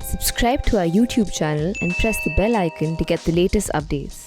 Subscribe to our YouTube channel and press the bell icon to get the latest updates.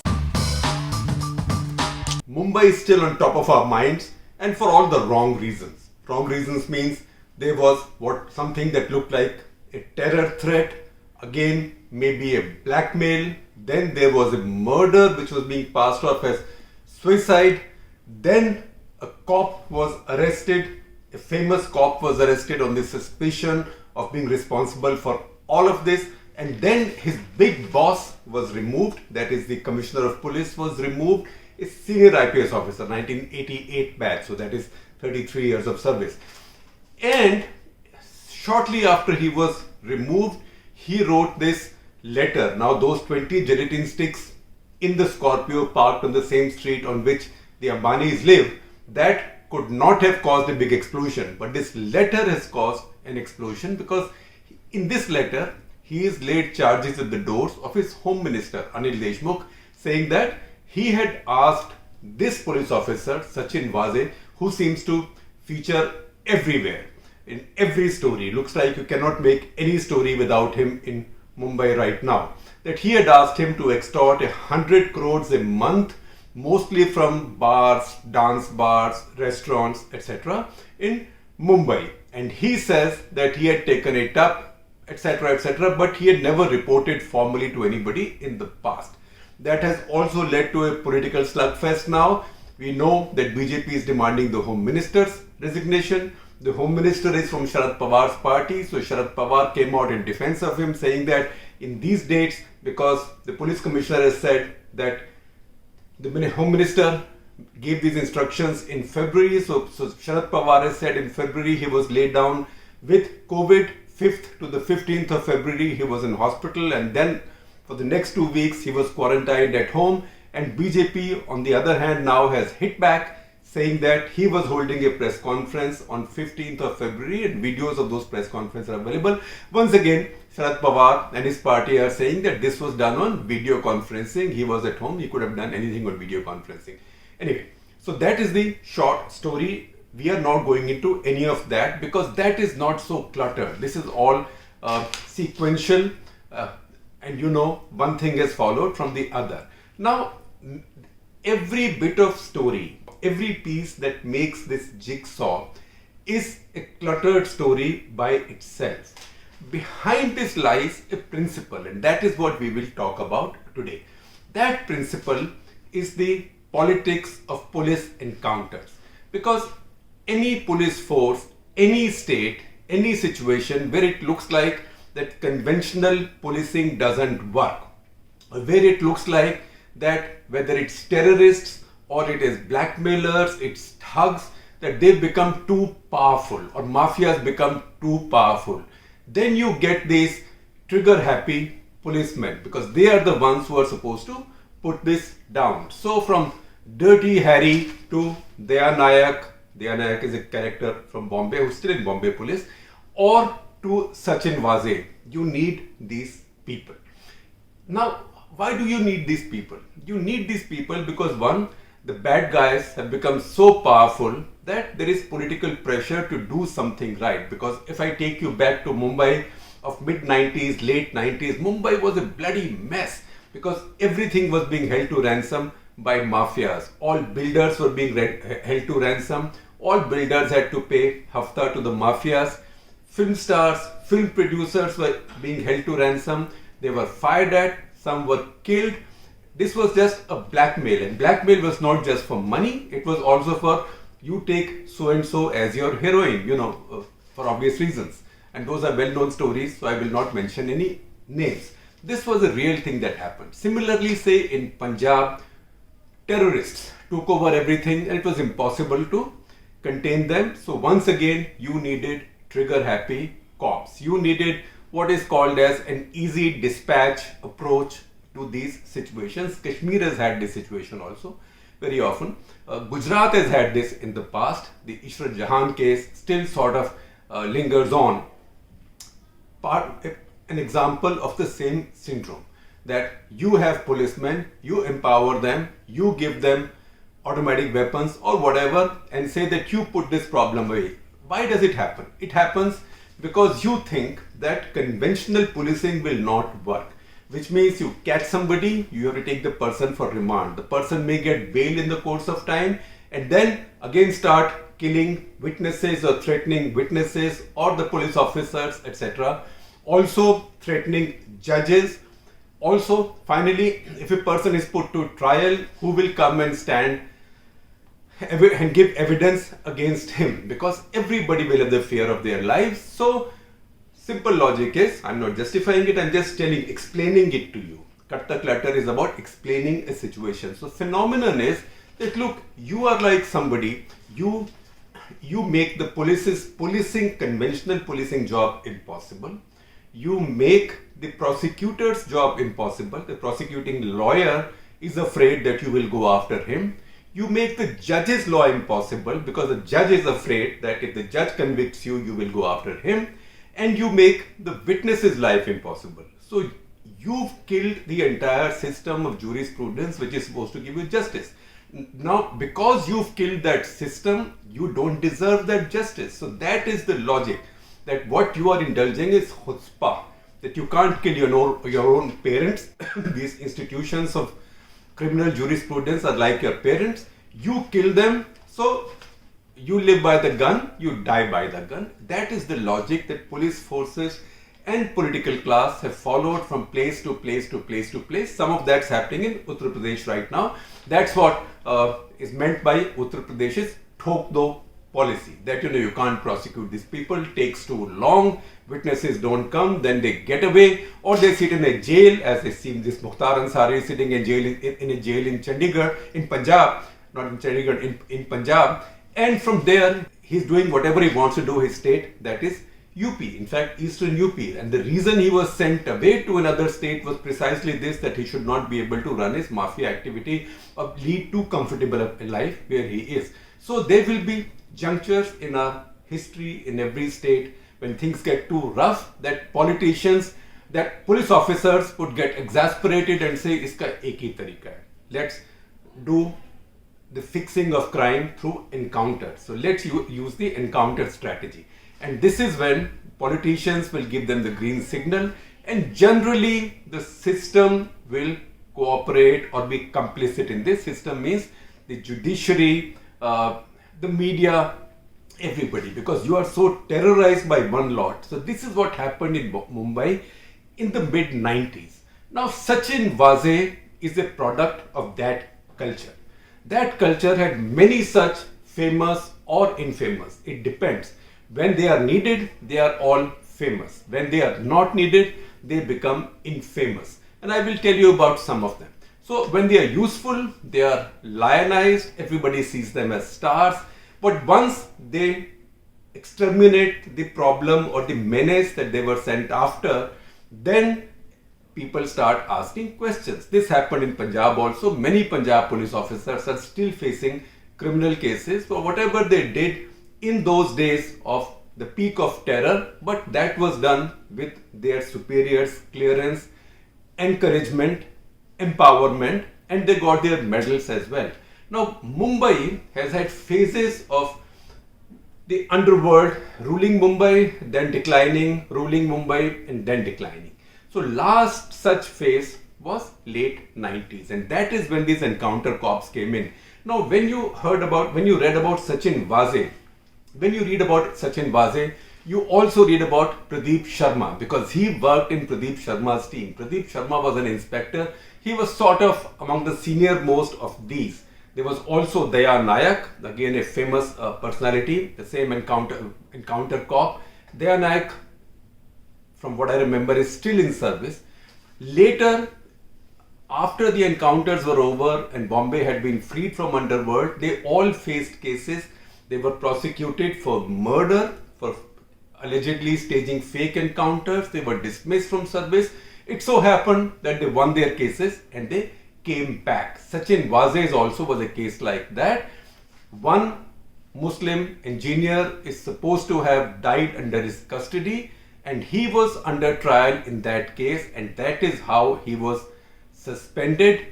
Mumbai is still on top of our minds, and for all the wrong reasons. Wrong reasons means there was something that looked like a terror threat, again maybe a blackmail, then there was a murder which was being passed off as suicide, then a cop was arrested, a famous cop was arrested on the suspicion of being responsible for all of this, and then his big boss was removed, that is the Commissioner of Police was removed, a senior IPS officer, 1988 batch, so that is 33 years of service. And shortly after he was removed, he wrote this letter. Now those 20 gelatin sticks in the Scorpio parked on the same street on which the Ambanis live, that could not have caused a big explosion. But this letter has caused an explosion because in this letter, he has laid charges at the doors of his Home Minister, Anil Deshmukh, saying that he had asked this police officer, Sachin Waze, who seems to feature everywhere, in every story. Looks like you cannot make any story without him in Mumbai right now. That he had asked him to extort 100 crores a month, mostly from bars, dance bars, restaurants, etc. in Mumbai. And he says that he had taken it up, etc., but he had never reported formally to anybody in the past. That has also led to a political slugfest now. We know that BJP is demanding the Home Minister's resignation. The Home Minister is from Sharad Pawar's party, so Sharad Pawar came out in defense of him, saying that in these dates, because the police commissioner has said that the Home Minister gave these instructions in February, so Sharad Pawar has said in February he was laid down with COVID. 5th to the 15th of February he was in hospital, and then for the next 2 weeks he was quarantined at home. And BJP on the other hand now has hit back, saying that he was holding a press conference on 15th of February and videos of those press conferences are available. Once again, Sharad Pawar and his party are saying that this was done on video conferencing. He was at home, he could have done anything on video conferencing. Anyway, so that is the short story. We are not going into any of that because that is not so cluttered. This is all sequential, and you know, one thing has followed from the other. Now, every bit of story, every piece that makes this jigsaw is a cluttered story by itself. Behind this lies a principle, and that is what we will talk about today. That principle is the politics of police encounters. Because any police force, any state, any situation where it looks like that conventional policing doesn't work, or where it looks like that whether it's terrorists or it is blackmailers, it's thugs, that they've become too powerful or mafias become too powerful, then you get these trigger happy policemen because they are the ones who are supposed to put this down. So from Dirty Harry to Daya Nayak is a character from Bombay who's still in Bombay police, or to Sachin Waze, you need these people. Now, why do you need these people? You need these people because one, the bad guys have become so powerful that there is political pressure to do something right. Because if I take you back to Mumbai of mid-90s, late 90s, Mumbai was a bloody mess because everything was being held to ransom by mafias. All builders were being held to ransom. All builders had to pay hafta to the mafias. Film stars, film producers were being held to ransom. They were fired at. Some were killed. This was just a blackmail, and blackmail was not just for money. It was also for you take so and so as your heroine, for obvious reasons. And those are well-known stories, so I will not mention any names. This was a real thing that happened. Similarly, say in Punjab, terrorists took over everything and it was impossible to contain them. So once again, you needed trigger-happy cops. You needed what is called as an easy dispatch approach to these situations. Kashmir has had this situation also very often. Gujarat has had this in the past. The Ishrat Jahan case still sort of lingers on. An example of the same syndrome, that you have policemen, you empower them, you give them automatic weapons or whatever and say that you put this problem away. Why does it happen? It happens because you think that conventional policing will not work. Which means you catch somebody, you have to take the person for remand. The person may get bailed in the course of time and then again start killing witnesses or threatening witnesses or the police officers, etc. Also threatening judges. Also, finally, if a person is put to trial, who will come and stand and give evidence against him? Because everybody will have the fear of their lives. So, simple logic is, I'm not justifying it, I'm just explaining it to you. Cut the clutter is about explaining a situation. So, phenomenon is that look, you are like somebody, you make the conventional policing job impossible. You make the prosecutor's job impossible. The prosecuting lawyer is afraid that you will go after him. You make the judge's law impossible because the judge is afraid that if the judge convicts you, you will go after him. And you make the witness's life impossible. So you've killed the entire system of jurisprudence which is supposed to give you justice. Now, because you've killed that system, you don't deserve that justice. So that is the logic, that what you are indulging is chutzpah, that you can't kill your own parents. These institutions of criminal jurisprudence are like your parents. You kill them, so you live by the gun, you die by the gun. That is the logic that police forces and political class have followed from place to place to place to place. Some of that's happening in Uttar Pradesh right now. That's what is meant by Uttar Pradesh's thok do policy, that you can't prosecute these people, takes too long, witnesses don't come, then they get away, or they sit in a jail, as they seen this Mukhtar Ansari is sitting in a jail in Chandigarh, in Punjab, not in Chandigarh, in Punjab, and from there he's doing whatever he wants to do his state, that is UP, in fact Eastern UP, and the reason he was sent away to another state was precisely this, that he should not be able to run his mafia activity or lead too comfortable a life where he is. So there will be junctures in our history in every state when things get too rough, that politicians, that police officers would get exasperated and say, iska ek hi tarika hai. Let's do the fixing of crime through encounter. So let's use the encounter strategy. And this is when politicians will give them the green signal, and generally the system will cooperate or be complicit in this. System means the judiciary, the media, everybody, because you are so terrorized by one lot. So this is what happened in Mumbai in the mid-90s. Now Sachin Waze is a product of that culture. That culture had many such famous or infamous. It depends. When they are needed, they are all famous. When they are not needed, they become infamous. And I will tell you about some of them. So when they are useful, they are lionized. Everybody sees them as stars. But once they exterminate the problem or the menace that they were sent after, then people start asking questions. This happened in Punjab also. Many Punjab police officers are still facing criminal cases for whatever they did in those days of the peak of terror, but that was done with their superiors' clearance, encouragement, empowerment, and they got their medals as well. Now, Mumbai has had phases of the underworld ruling Mumbai, then declining, ruling Mumbai, and then declining. So, last such phase was late 90s, and that is when these encounter cops came in. Now, when you read about Sachin Waze, when you read about Sachin Waze, you also read about Pradeep Sharma, because he worked in Pradeep Sharma's team. Pradeep Sharma was an inspector. He was sort of among the senior most of these. There was also Daya Nayak, again a famous personality, the same encounter cop. Daya Nayak, from what I remember, is still in service. Later, after the encounters were over and Bombay had been freed from underworld, they all faced cases. They were prosecuted for murder, for allegedly staging fake encounters. They were dismissed from service. It so happened that they won their cases and they came back. Sachin Waze also was a case like that. One Muslim engineer is supposed to have died under his custody, and he was under trial in that case, and that is how he was suspended.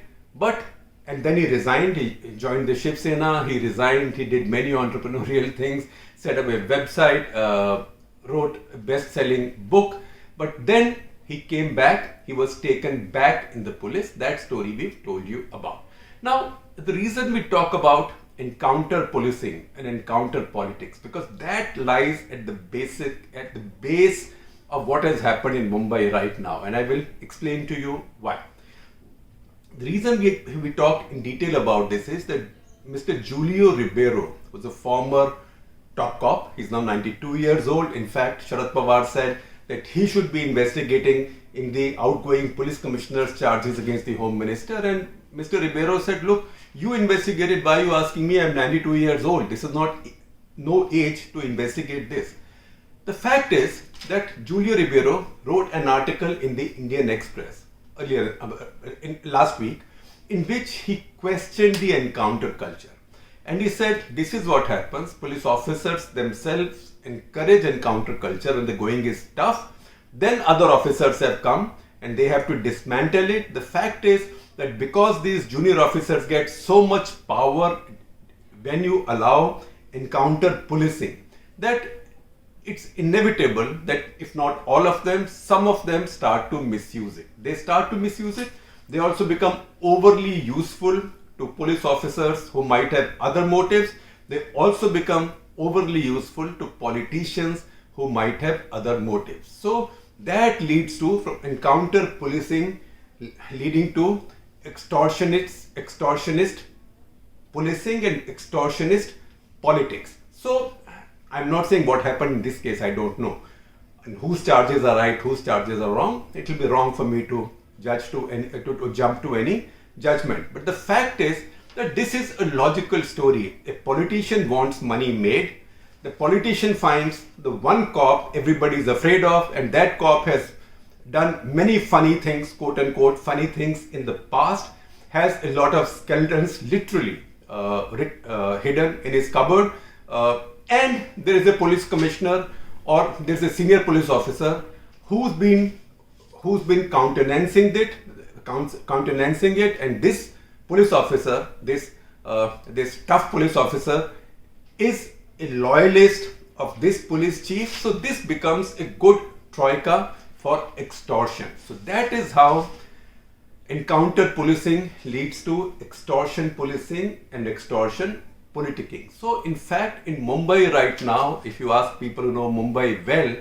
And then he resigned, he joined the Shiv Sena, he resigned, he did many entrepreneurial things, set up a website, wrote a best-selling book, but then he came back, he was taken back in the police. That story we've told you about. Now, the reason we talk about encounter policing and encounter politics, because that lies at the base of what has happened in Mumbai right now, and I will explain to you why. The reason we talked in detail about this is that Mr. Julio Ribeiro was a former top cop. He's now 92 years old. In fact, Sharad Pawar said that he should be investigating in the outgoing police commissioner's charges against the Home Minister. And Mr. Ribeiro said, look, you investigated, why are you asking me? I'm 92 years old. This is no age to investigate this. The fact is that Julio Ribeiro wrote an article in the Indian Express last week, in which he questioned the encounter culture. And he said, this is what happens. Police officers themselves encourage encounter culture when the going is tough. Then other officers have come and they have to dismantle it. The fact is that because these junior officers get so much power when you allow encounter policing, that it's inevitable that if not all of them, some of them start to misuse it. They start to misuse it. They also become overly useful to police officers who might have other motives. They also become overly useful to politicians who might have other motives. So that leads to, from encounter policing leading to extortionist policing and extortionist politics. So I'm not saying what happened in this case, I don't know. And whose charges are right, whose charges are wrong. It will be wrong for me to jump to any judgment. But the fact is that this is a logical story. A politician wants money made. The politician finds the one cop everybody is afraid of, and that cop has done many funny things, quote unquote, funny things in the past, has a lot of skeletons literally hidden in his cupboard. And there is a police commissioner or there is a senior police officer who's been countenancing it, and this police officer, this tough police officer, is a loyalist of this police chief. So this becomes a good troika for extortion. So that is how encounter policing leads to extortion policing and extortion politicking. So in fact, in Mumbai right now, if you ask people who know Mumbai well,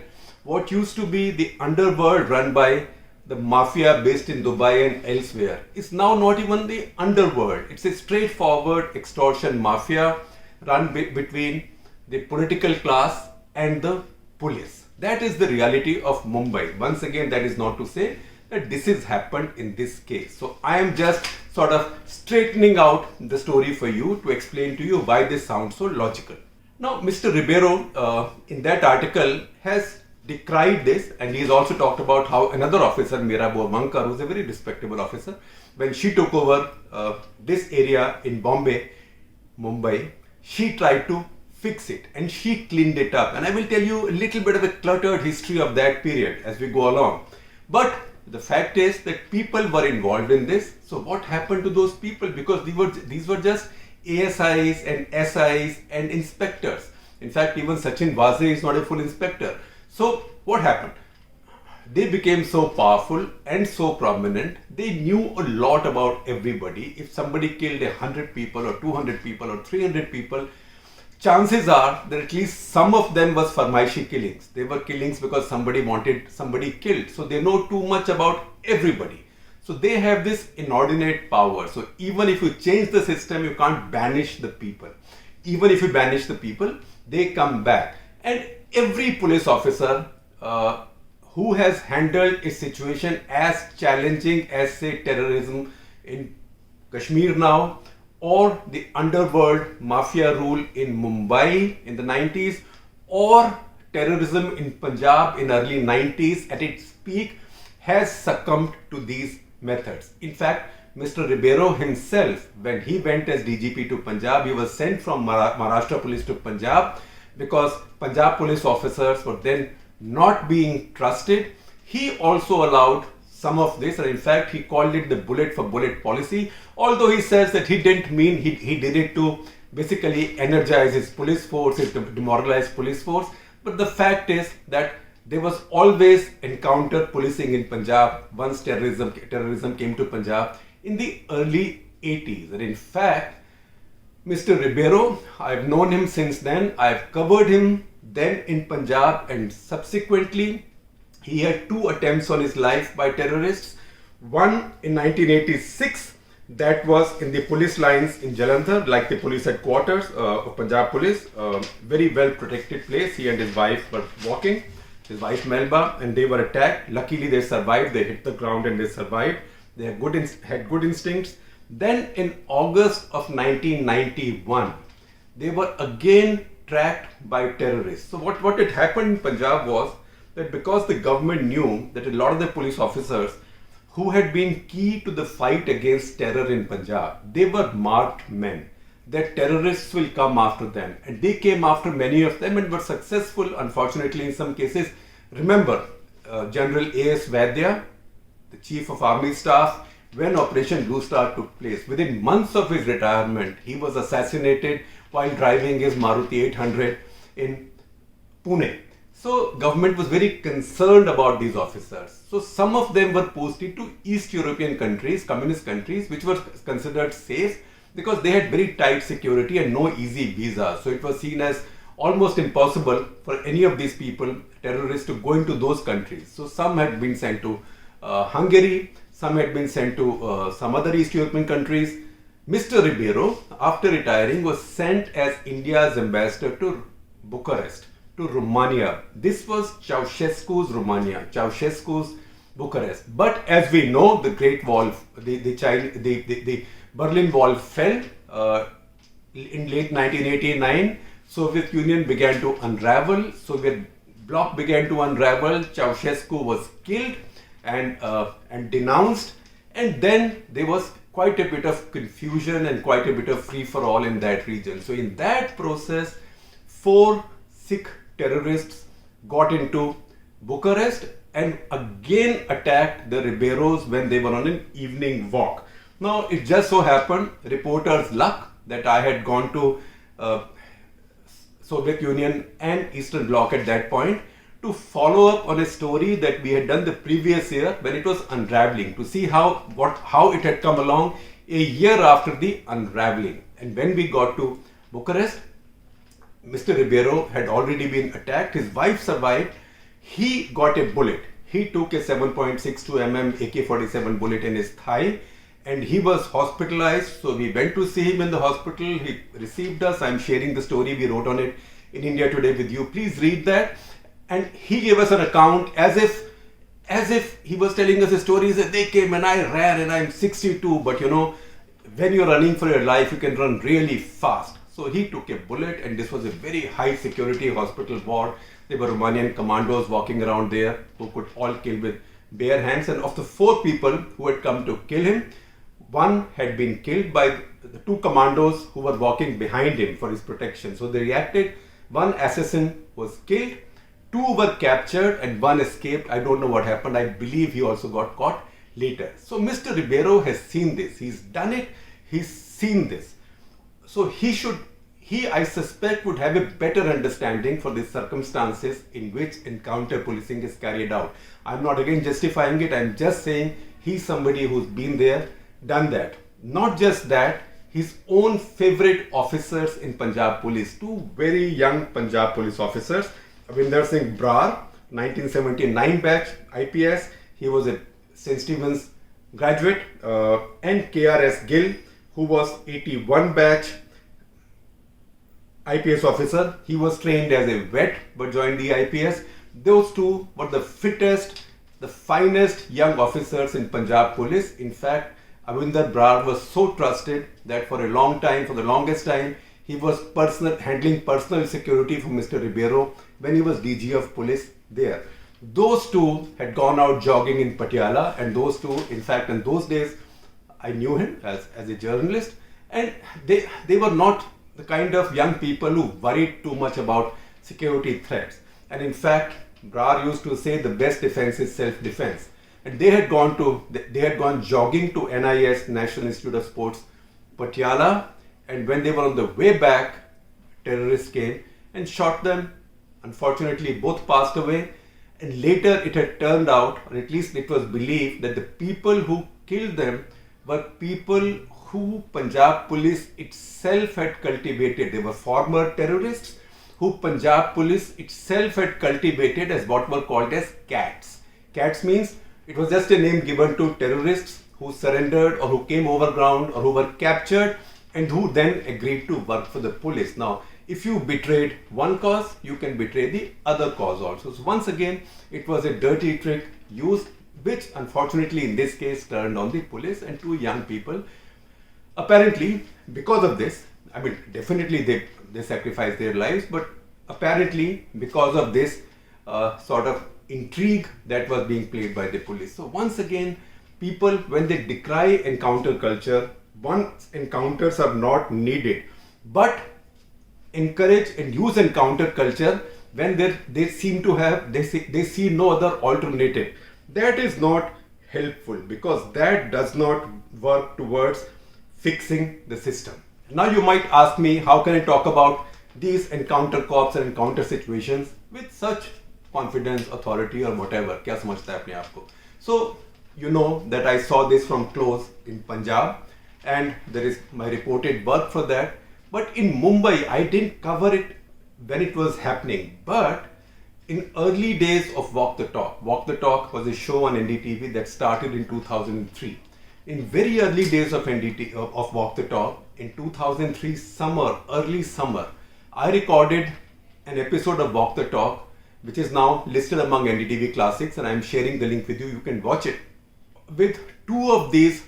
what used to be the underworld run by the mafia based in Dubai and elsewhere is now not even the underworld. It's a straightforward extortion mafia run between the political class and the police. That is the reality of Mumbai. Once again, that is not to say that this has happened in this case. So I am just sort of straightening out the story for you to explain to you why this sounds so logical. Now, Mr. Ribeiro in that article has decried this, and he has also talked about how another officer, Meera Bormankar, who's a very respectable officer, when she took over this area in Mumbai, she tried to fix it and she cleaned it up. And I will tell you a little bit of a cluttered history of that period as we go along. But the fact is that people were involved in this. So what happened to those people? Because these were just ASIs and SIs and inspectors. In fact, even Sachin Waze is not a full inspector. So what happened? They became so powerful and so prominent. They knew a lot about everybody. If somebody killed 100 people or 200 people or 300 people, chances are that at least some of them was farmaishi killings. They were killings because somebody wanted somebody killed. So they know too much about everybody. So they have this inordinate power. So even if you change the system, you can't banish the people. Even if you banish the people, they come back. And every police officer who has handled a situation as challenging as, say, terrorism in Kashmir now, or the underworld mafia rule in Mumbai in the 90s, or terrorism in Punjab in early 90s at its peak, has succumbed to these methods. In fact, Mr. Ribeiro himself, when he went as DGP to Punjab, he was sent from Maharashtra police to Punjab because Punjab police officers were then not being trusted. He also allowed some of this, and in fact he called it the bullet for bullet policy, although he says that he didn't mean, he did it to basically energize his police force, his demoralized police force. But the fact is that there was always encounter policing in Punjab once terrorism came to Punjab in the early 80s. And in fact, Mr. Ribeiro, I've known him since then. I've covered him then in Punjab, and subsequently he had two attempts on his life by terrorists. One in 1986, that was in the police lines in Jalandhar, like the police headquarters of Punjab Police, very well protected place. He and his wife were walking, his wife Melba, and they were attacked. Luckily they survived, they hit the ground and they survived. They had good instincts. Then in August of 1991, they were again tracked by terrorists. So what had happened in Punjab was that because the government knew that a lot of the police officers who had been key to the fight against terror in Punjab, they were marked men, that terrorists will come after them. And they came after many of them and were successful, unfortunately, in some cases. Remember, General A.S. Vaidya, the Chief of Army Staff, when Operation Blue Star took place, within months of his retirement, he was assassinated while driving his Maruti 800 in Pune. So government was very concerned about these officers. So some of them were posted to East European countries, communist countries, which were considered safe because they had very tight security and no easy visas. So it was seen as almost impossible for any of these people, terrorists, to go into those countries. So some had been sent to Hungary, some had been sent to some other East European countries. Mr. Ribeiro, after retiring, was sent as India's ambassador to Bucharest, to Romania. This was Ceausescu's Romania, Ceausescu's Bucharest. But as we know, the Great Wall, the Berlin Wall fell in late 1989. Soviet Union began to unravel. Soviet bloc began to unravel. Ceausescu was killed and denounced. And then there was quite a bit of confusion and quite a bit of free-for-all in that region. So in that process, 4 Sikh terrorists got into Bucharest and again attacked the Ribeiros when they were on an evening walk. Now, it just so happened, reporters' luck, that I had gone to Soviet Union and Eastern Bloc at that point to follow up on a story that we had done the previous year when it was unraveling, to see how it had come along a year after the unraveling. And when we got to Bucharest, Mr. Ribeiro had already been attacked. His wife survived. He got a bullet. He took a 7.62 mm AK-47 bullet in his thigh and he was hospitalized. So we went to see him in the hospital. He received us. I'm sharing the story. We wrote on it in India Today with you. Please read that. And he gave us an account as if he was telling us a story. He said, they came and I ran and I'm 62. But you know, when you're running for your life, you can run really fast. So he took a bullet and this was a very high security hospital ward. There were Romanian commandos walking around there who could all kill with bare hands. And of the 4 people who had come to kill him, 1 had been killed by the 2 commandos who were walking behind him for his protection. So they reacted. 1 assassin was killed, 2 were captured and 1 escaped. I don't know what happened. I believe he also got caught later. So Mr. Ribeiro has seen this. He's done it. He's seen this. So he, I suspect, would have a better understanding for the circumstances in which encounter policing is carried out. I'm not again justifying it. I'm just saying he's somebody who's been there, done that. Not just that, his own favorite officers in Punjab Police, 2 very young Punjab Police officers, Avinder Singh Brar, 1979 batch IPS. He was a St. Stephen's graduate, and KRS Gill, who was 81 batch IPS officer. He was trained as a vet but joined the IPS. Those 2 were the fittest, the finest young officers in Punjab Police. In fact, Avinder Brar was so trusted that for a long time, for the longest time, he was handling personal security for Mr. Ribeiro when he was DG of police there. Those 2 had gone out jogging in Patiala, and those 2, in fact, in those days, I knew him as a journalist, and they were not the kind of young people who worried too much about security threats. And in fact, Brar used to say the best defense is self-defense. And they had gone jogging to NIS, National Institute of Sports, Patiala, and when they were on the way back, terrorists came and shot them Unfortunately, both passed away, and later it had turned out, or at least it was believed, that the people who killed them were people who Punjab police itself had cultivated. They were former terrorists who Punjab police itself had cultivated as what were called as cats. Cats means it was just a name given to terrorists who surrendered or who came overground or who were captured and who then agreed to work for the police. Now, if you betrayed one cause, you can betray the other cause also. So once again, it was a dirty trick used, which unfortunately in this case turned on the police and two young people. Apparently, because of this, I mean, definitely they sacrificed their lives, but apparently because of this sort of intrigue that was being played by the police. So once again, people, when they decry encounter culture, once encounters are not needed, but encourage and use encounter culture when they seem to have, they see no other alternative. That is not helpful, because that does not work towards fixing the system. Now you might ask me, how can I talk about these encounter cops and encounter situations with such confidence, authority or whatever? क्या समझता है अपने आप को? So you know that I saw this from close in Punjab, and there is my reported work for that. But in Mumbai, I didn't cover it when it was happening. But in early days of Walk the Talk was a show on NDTV that started in 2003. In very early days of of Walk the Talk, in 2003 early summer, I recorded an episode of Walk the Talk, which is now listed among NDTV classics, and I'm sharing the link with you. You can watch it with two of these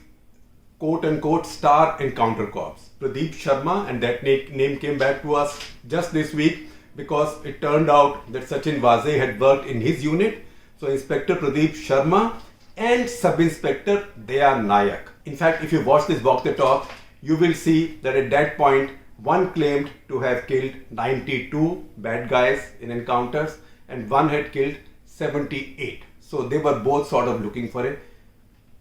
quote-unquote star encounter cops, Pradeep Sharma, and that name came back to us just this week because it turned out that Sachin Waze had worked in his unit. So Inspector Pradeep Sharma and Sub-Inspector Daya Nayak. In fact, if you watch this Walk the Talk, you will see that at that point, one claimed to have killed 92 bad guys in encounters and one had killed 78. So they were both sort of looking for a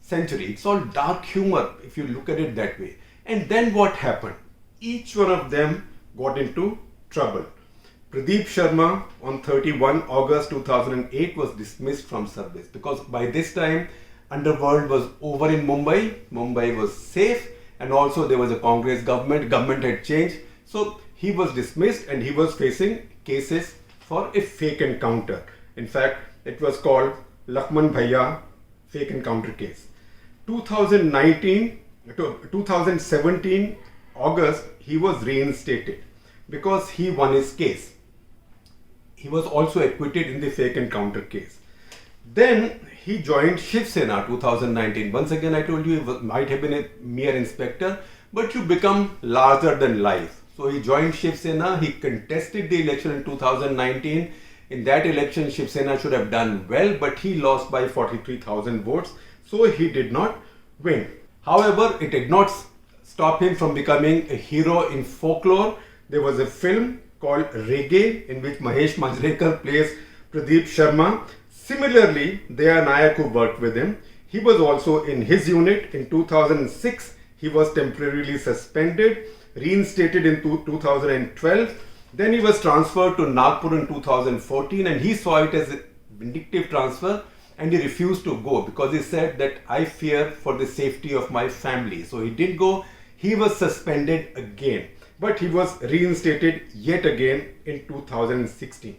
century. It's all dark humor if you look at it that way. And then what happened? Each one of them got into trouble. Pradeep Sharma on 31 August 2008 was dismissed from service because by this time underworld was over in Mumbai. Mumbai was safe, and also there was a Congress government had changed. So he was dismissed and he was facing cases for a fake encounter. In fact, it was called Lakman Bhaiya fake encounter case. 2017 August, he was reinstated because he won his case. He was also acquitted in the fake encounter case. Then he joined Shiv Sena 2019. Once again, I told you he might have been a mere inspector, but you become larger than life. So he joined Shiv Sena. He contested the election in 2019. In that election, Shiv Sena should have done well, but he lost by 43,000 votes. So he did not win. However, it did not stop him from becoming a hero in folklore. There was a film called Reggae in which Mahesh Manjrekar plays Pradeep Sharma. Similarly, Daya Nayak, who worked with him, he was also in his unit. In 2006, he was temporarily suspended, reinstated in 2012. Then he was transferred to Nagpur in 2014, and he saw it as a vindictive transfer, and he refused to go because he said that I fear for the safety of my family. So he didn't go. He was suspended again, but he was reinstated yet again in 2016.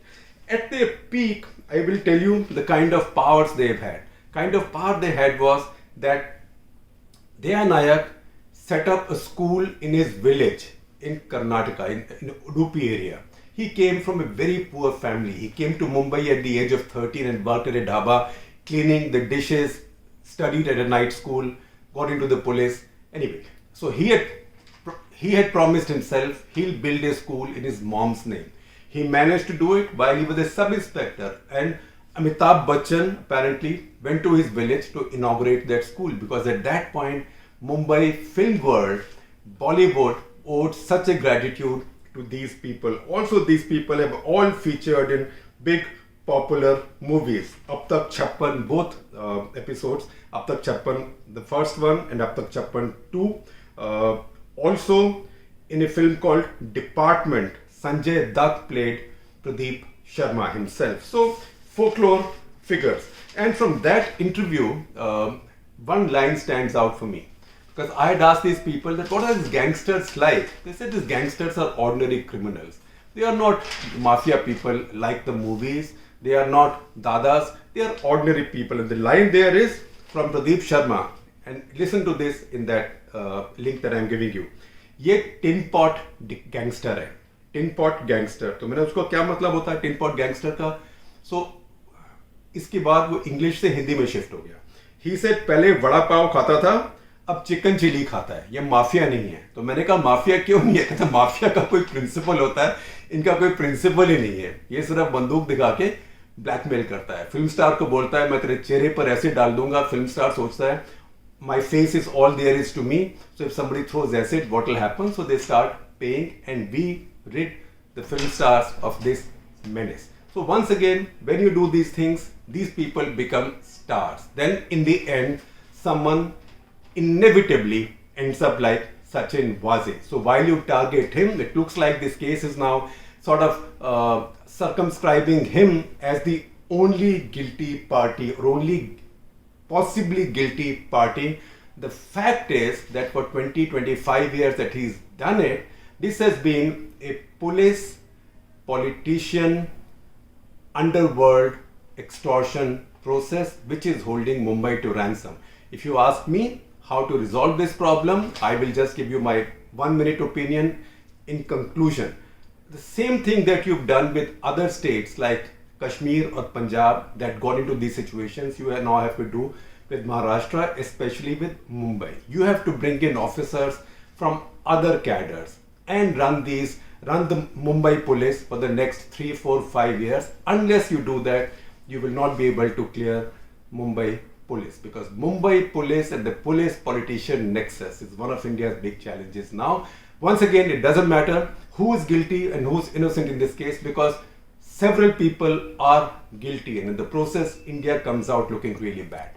At their peak, I will tell you the kind of powers they've had. Kind of power they had was that Daya Nayak set up a school in his village in Karnataka, in Udupi area. He came from a very poor family. He came to Mumbai at the age of 13 and worked at a dhaba, cleaning the dishes, studied at a night school, got into the police. Anyway, so he had promised himself he'll build a school in his mom's name. He managed to do it while he was a sub-inspector, and Amitabh Bachchan apparently went to his village to inaugurate that school because at that point Mumbai film world, Bollywood owed such a gratitude to these people. Also, these people have all featured in big popular movies. Ab Tak Chappan, both episodes, Ab Tak Chappan, the first one, and Ab Tak Chappan 2. Also, in a film called Department, Sanjay Dutt played Pradeep Sharma himself. So folklore figures. And from that interview, one line stands out for me. Because I had asked these people that what are these gangsters like? They said these gangsters are ordinary criminals. They are not mafia people like the movies. They are not dadas. They are ordinary people. And the line there is from Pradeep Sharma. And listen to this in that link that I am giving you. ये tin pot gangster है. Tin pot gangster. तो मैंने उसको क्या मतलब होता है tin pot gangster का? सो इसके बाद वो इंग्लिश से हिंदी में शिफ्ट हो गया. ही से पहले वड़ा पाव खाता था, अब चिकन चिली खाता है. ये माफिया नहीं है. तो मैंने कहा माफिया क्यों नहीं है? कहता माफिया का कोई प्रिंसिपल होता है, इनका कोई प्रिंसिपल ही नहीं है. ये सिर्फ बंदूक दिखा के ब्लैकमेल करता है. फिल्म स्टार को बोलता है मैं तेरे चेहरे पर ऐसे डाल दूंगा. फिल्म स्टार सोचता है my face is all there is to me, so if somebody throws acid, what will happen? So they start paying, and we rid the film stars of this menace. So once again, when you do these things, these people become stars. Then in the end, someone inevitably ends up like Sachin Waze. So while you target him, it looks like this case is now sort of circumscribing him as the only guilty party or only possibly guilty party. The fact is that for 20-25 years that he's done it, this has been a police, politician, underworld extortion process which is holding Mumbai to ransom. If you ask me how to resolve this problem, I will just give you my 1-minute opinion in conclusion. The same thing that you've done with other states like Kashmir or Punjab that got into these situations, you now have to do with Maharashtra, especially with Mumbai. You have to bring in officers from other cadres and run the Mumbai police for the next 3, 4, 5 years. Unless you do that, you will not be able to clear Mumbai police, because Mumbai police and the police politician nexus is one of India's big challenges now. Once again, it doesn't matter who is guilty and who's innocent in this case, because several people are guilty, and in the process, India comes out looking really bad.